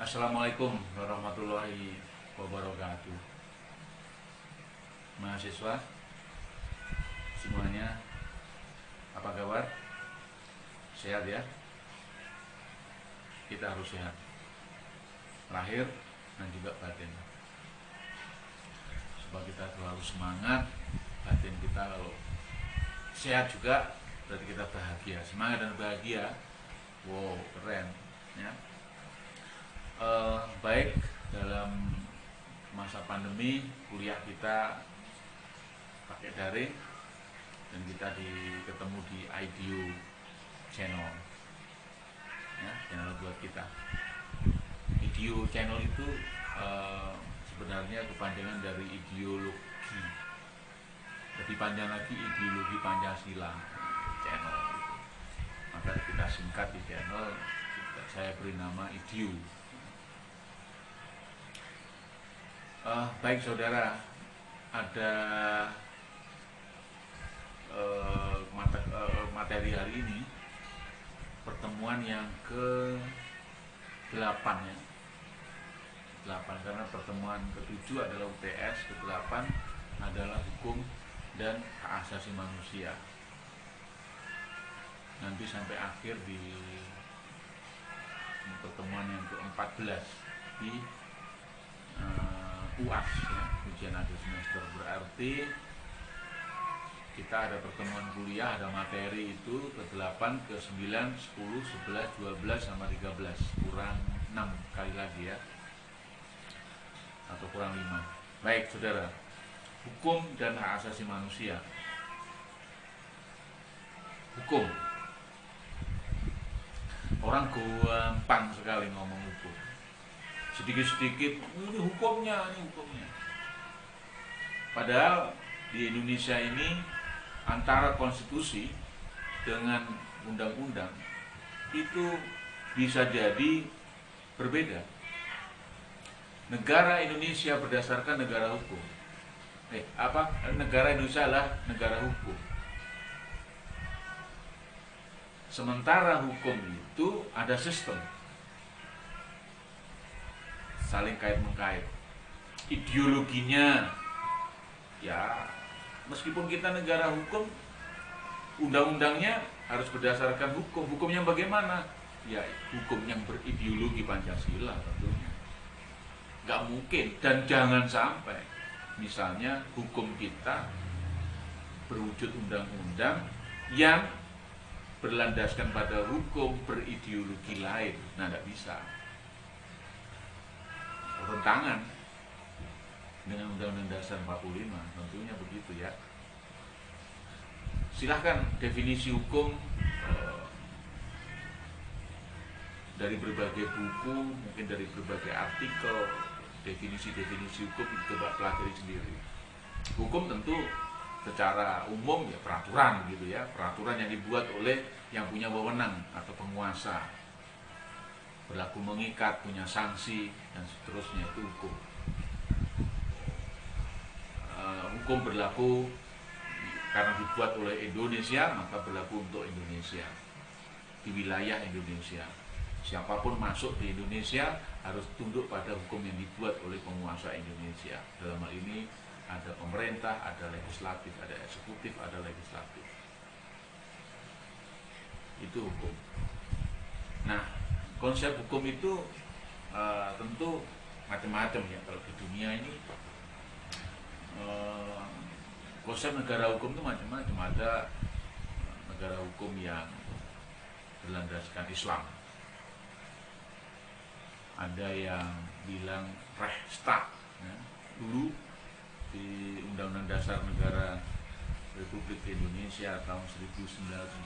Assalamualaikum warahmatullahi wabarakatuh. Mahasiswa semuanya, apa kabar? Sehat ya? Kita harus sehat, lahir dan juga batin. Supaya kita selalu semangat, batin kita kalau sehat juga berarti kita bahagia. Semangat dan bahagia, wow, keren ya. Baik, dalam masa pandemi kuliah kita pakai daring dan kita ketemu di IDU channel ya, channel buat kita. IDU channel itu sebenarnya kepanjangan dari ideologi, lebih panjang lagi ideologi Pancasila channel itu. Maka kita singkat di channel, saya beri nama IDU. Baik saudara, ada materi hari ini, pertemuan yang ke-8 ya. 8 karena pertemuan ke-7 adalah UTS, ke-8 adalah hukum dan hak asasi manusia. Nanti sampai akhir di pertemuan yang ke-14 di UAS ya, ujian akhir semester. Berarti kita ada pertemuan kuliah, ada materi itu ke-8, ke-9, 10, 11, 12, sama 13. Kurang 6 kali lagi ya, atau kurang 5. Baik saudara, hukum dan hak asasi manusia. Hukum, orang gampang sekali ngomong hukum, sedikit-sedikit ini hukumnya. Padahal di Indonesia ini antara konstitusi dengan undang-undang itu bisa jadi berbeda. Negara Indonesia berdasarkan negara hukum. Negara Indonesia adalah negara hukum. Sementara hukum itu ada sistem, saling kait-mengkait. Ideologinya ya, meskipun kita negara hukum, undang-undangnya harus berdasarkan hukum. Hukumnya bagaimana? Ya, hukum yang berideologi Pancasila tentunya. Nggak mungkin, dan jangan sampai misalnya hukum kita berwujud undang-undang yang berlandaskan pada hukum berideologi lain. Nah, nggak bisa, rentangan dengan Undang-Undang Dasar 45, tentunya begitu ya. Silahkan definisi hukum dari berbagai buku, mungkin dari berbagai artikel, definisi-definisi hukum coba pelajari sendiri. Hukum tentu secara umum ya peraturan gitu ya, peraturan yang dibuat oleh yang punya wewenang atau penguasa, berlaku mengikat, punya sanksi dan seterusnya, itu hukum. Hukum berlaku karena dibuat oleh Indonesia, maka berlaku untuk Indonesia, di wilayah Indonesia. Siapapun masuk di Indonesia harus tunduk pada hukum yang dibuat oleh penguasa Indonesia. Dalam hal ini ada pemerintah, ada legislatif, ada eksekutif, ada legislatif. Itu hukum. Nah, konsep hukum itu tentu macam-macam ya. Kalau di dunia ini konsep negara hukum itu macam-macam. Ada negara hukum yang berlandaskan Islam, ada yang bilang Rechtsstaat ya. Dulu di Undang-Undang Dasar Negara Republik Indonesia tahun 1945,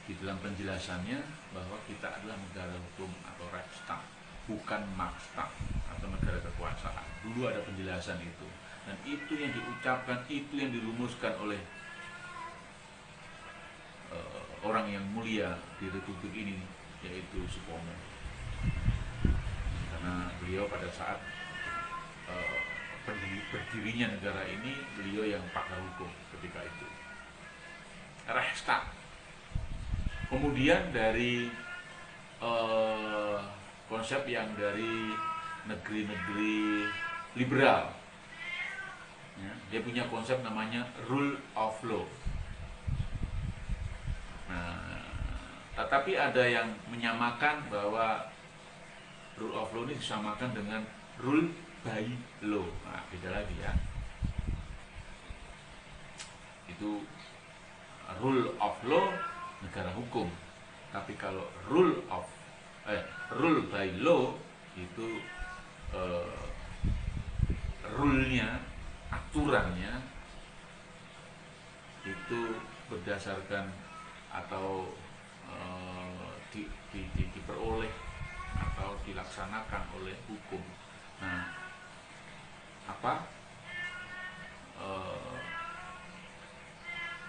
di dalam penjelasannya bahwa kita adalah negara hukum atau Rechtsstaat, bukan Marktstaat atau negara kekuasaan. Dulu ada penjelasan itu, dan itu yang diucapkan, itu yang dirumuskan oleh orang yang mulia di Republik ini, yaitu Supomo. Karena beliau pada saat berdirinya negara ini, beliau yang pakar hukum ketika itu. Rechtsstaat. Kemudian dari konsep konsep yang dari negeri-negeri liberal. Ya, dia punya konsep namanya rule of law. Nah, tetapi ada yang menyamakan bahwa rule of law ini disamakan dengan rule by law. Nah, beda lagi ya. Itu rule of law negara hukum. Tapi kalau rule by law itu rule-nya, aturannya itu berdasarkan atau diperoleh atau dilaksanakan oleh hukum. Nah,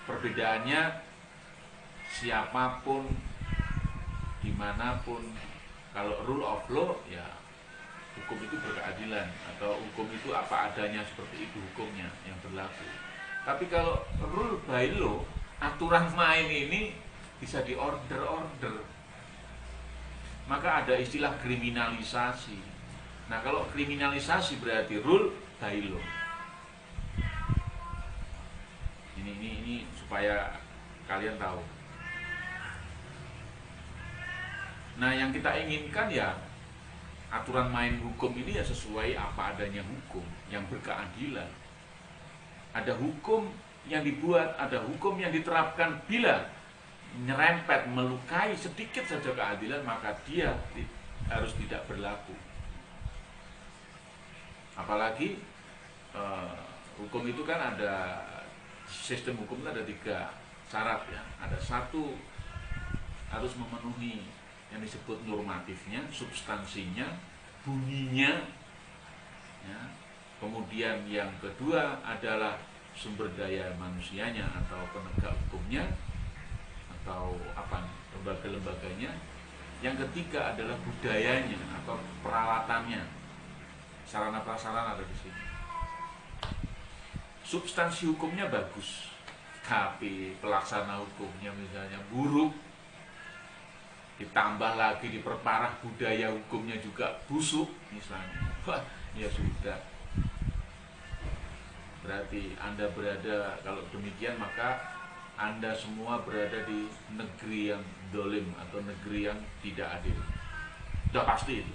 perbedaannya siapapun, dimanapun, kalau rule of law ya hukum itu berkeadilan atau hukum itu apa adanya, seperti itu hukumnya yang berlaku. Tapi kalau rule by law, aturan main ini bisa diorder-order. Maka ada istilah kriminalisasi. Nah, kalau kriminalisasi berarti rule by law. Ini supaya kalian tahu. Nah, yang kita inginkan ya aturan main hukum ini ya sesuai apa adanya hukum yang berkeadilan. Ada hukum yang dibuat, ada hukum yang diterapkan, bila nyerempet, melukai sedikit saja keadilan, maka dia harus tidak berlaku. Apalagi hukum itu kan ada, sistem hukum itu ada 3 syarat ya. Ada 1 harus memenuhi yang disebut normatifnya, substansinya, bunyinya ya. Kemudian yang kedua adalah sumber daya manusianya atau penegak hukumnya atau lembaga-lembaganya. Yang ketiga adalah budayanya atau peralatannya, sarana prasarana ada di sini. Substansi hukumnya bagus, tapi pelaksana hukumnya misalnya buruk, ditambah lagi diperparah budaya hukumnya juga busuk misalnya, wah ya sudah, berarti Anda berada, kalau demikian maka Anda semua berada di negeri yang dolim atau negeri yang tidak adil. Sudah pasti itu.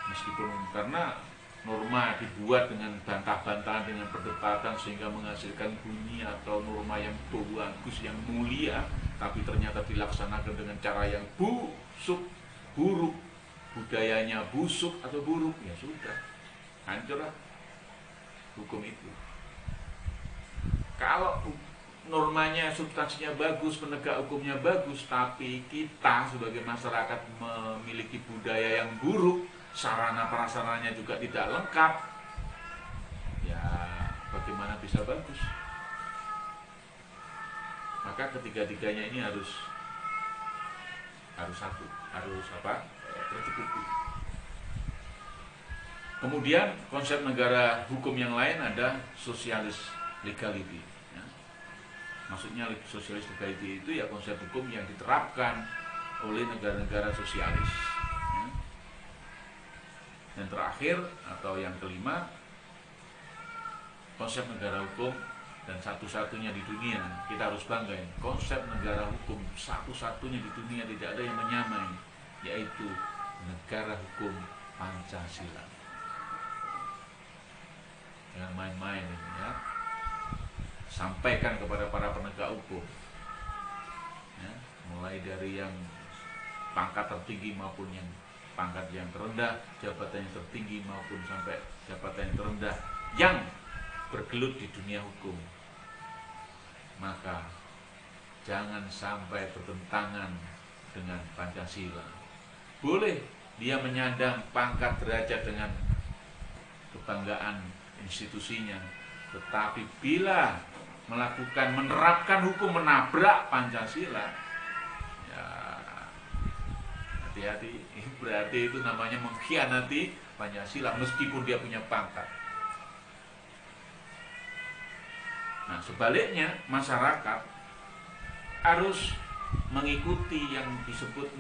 Meskipun karena norma dibuat dengan bantah-bantahan, dengan perdebatan sehingga menghasilkan bunyi atau norma yang bagus, yang mulia, tapi ternyata dilaksanakan dengan cara yang busuk, buruk, budayanya busuk atau buruk, ya sudah, hancurlah hukum itu. Kalau normanya, substansinya bagus, penegak hukumnya bagus, tapi kita sebagai masyarakat memiliki budaya yang buruk, sarana prasarananya juga tidak lengkap, ya bagaimana bisa bagus? Maka ketiga-tiganya ini harus tercukupi. Kemudian konsep negara hukum yang lain ada socialist legality. Ya. Maksudnya socialist legality itu ya konsep hukum yang diterapkan oleh negara-negara sosialis. Ya. Dan terakhir atau yang kelima, konsep negara hukum, dan satu-satunya di dunia, kita harus banggain, konsep negara hukum satu-satunya di dunia, tidak ada yang menyamai, yaitu negara hukum Pancasila. Jangan main-main ini ya. Sampaikan kepada para penegak hukum ya, mulai dari yang pangkat tertinggi maupun yang pangkat yang terendah, jabatan yang tertinggi maupun sampai jabatan yang terendah yang bergelut di dunia hukum, maka jangan sampai bertentangan dengan Pancasila. Boleh dia menyandang pangkat derajat dengan kebanggaan institusinya, tetapi bila menerapkan hukum menabrak Pancasila, ya hati-hati, berarti itu namanya mengkhianati Pancasila meskipun dia punya pangkat. Nah, sebaliknya masyarakat harus mengikuti yang disebut